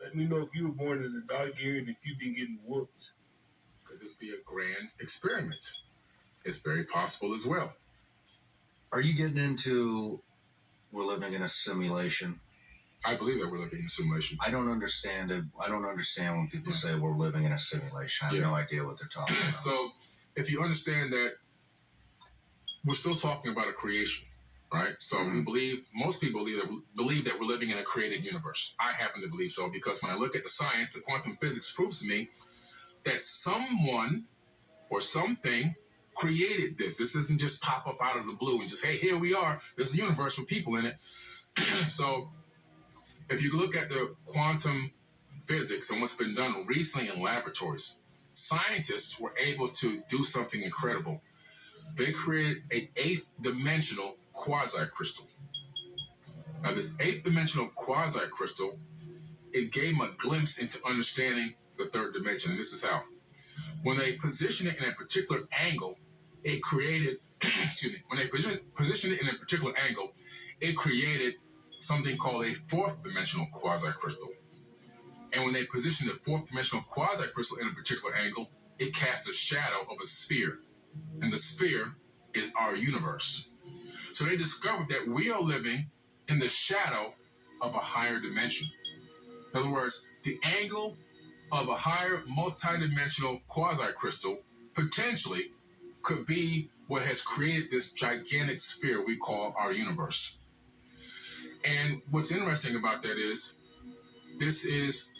Let me know if you were born in a dog year and if you've been getting whooped. Could this be a grand experiment? It's very possible as well. Are you getting into we're living in a simulation? I believe that we're living in a simulation. I don't understand it. I don't understand when people say we're living in a simulation. I have no idea what they're talking about. So if you understand that we're still talking about a creation, right? So we believe, most people believe that we're living in a created universe. I happen to believe so because when I look at the science, the quantum physics proves to me that someone or something created this. This doesn't just pop up out of the blue and just, hey, here we are. There's a universe with people in it. So if you look at the quantum physics and what's been done recently in laboratories, scientists were able to do something incredible. They created an 8th-dimensional quasi-crystal. Now, this 8th-dimensional quasi-crystal, it gave them a glimpse into understanding the 3rd dimension, and this is how. When they position it in a particular angle, it created, when they position it in a particular angle, it created something called a 4th-dimensional quasi-crystal. And when they positioned the 4th-dimensional quasi-crystal in a particular angle, it cast a shadow of a sphere. And the sphere is our universe. So they discovered that we are living in the shadow of a higher dimension. In other words, the angle of a higher multidimensional quasi-crystal potentially could be what has created this gigantic sphere we call our universe. And what's interesting about that is this is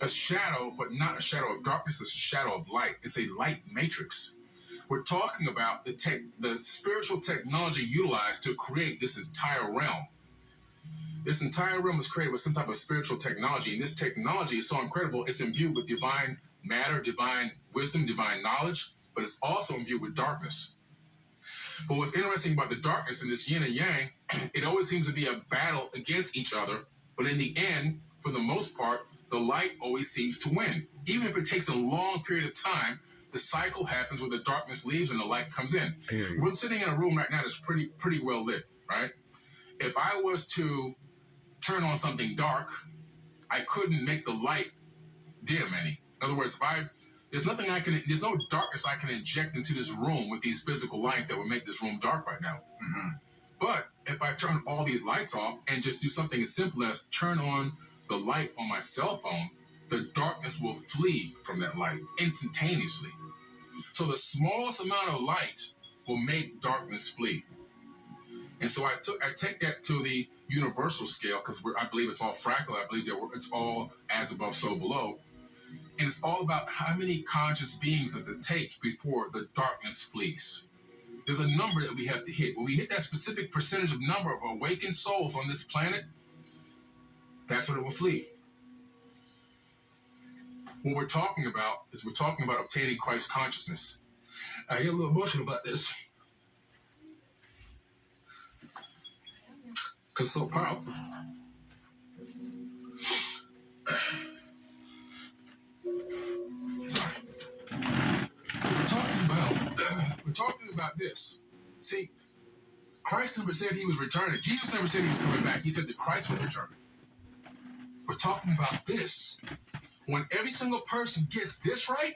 a shadow, but not a shadow of darkness, it's a shadow of light. It's a light matrix. We're talking about the spiritual technology utilized to create this entire realm. This entire realm was created with some type of spiritual technology, and this technology is so incredible, it's imbued with divine matter, divine wisdom, divine knowledge, but it's also imbued with darkness. But what's interesting about the darkness in this yin and yang, it always seems to be a battle against each other, but in the end, for the most part, the light always seems to win. Even if it takes a long period of time, the cycle happens where the darkness leaves and the light comes in. Period. We're sitting in a room right now that's pretty well lit, right? If I was to turn on something dark, I couldn't make the light dim any. In other words, there's no darkness I can inject into this room with these physical lights that would make this room dark right now. Mm-hmm. But if I turn all these lights off and just do something as simple as turn on the light on my cell phone, the darkness will flee from that light instantaneously. So the smallest amount of light will make darkness flee. And so I take that to the universal scale because I believe it's all fractal. I believe that it's all as above, so below. And it's all about how many conscious beings does it take before the darkness flees. There's a number that we have to hit. When we hit that specific percentage of number of awakened souls on this planet, that's when it will flee. What we're talking about is obtaining Christ consciousness. I get a little emotional about this because it's so powerful. Sorry. We're talking about this. See, Christ never said he was returning. Jesus never said he was coming back. He said that Christ was returning. We're talking about this. When every single person gets this right,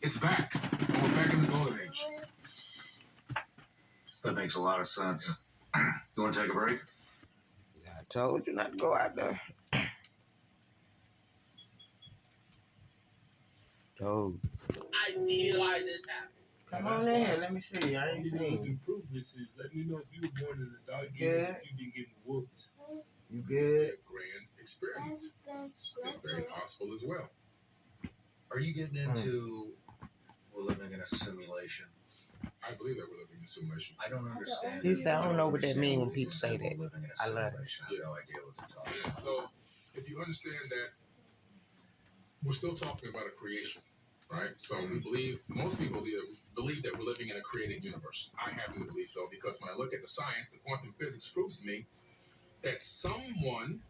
it's back. And we're back in the golden age. That makes a lot of sense. You want to take a break? I told you not to go out there. Told. I did why this happened. Come on in, let me see. I ain't seen What you. can prove this is let me know if you were born in a dog year and if you've been getting whooped. You It's a good? grand experiment. It's very possible as well. Are you getting into we're living in a simulation? I believe that we're living in a simulation. I don't understand. He said, I don't know what that means when understand people say that. we're living in a I love it. simulation. I have no idea what they're talking about. So if you understand that we're still talking about a creation, right? So most people believe that we're living in a created universe. I happen to believe so because when I look at the science, the quantum physics proves to me that someone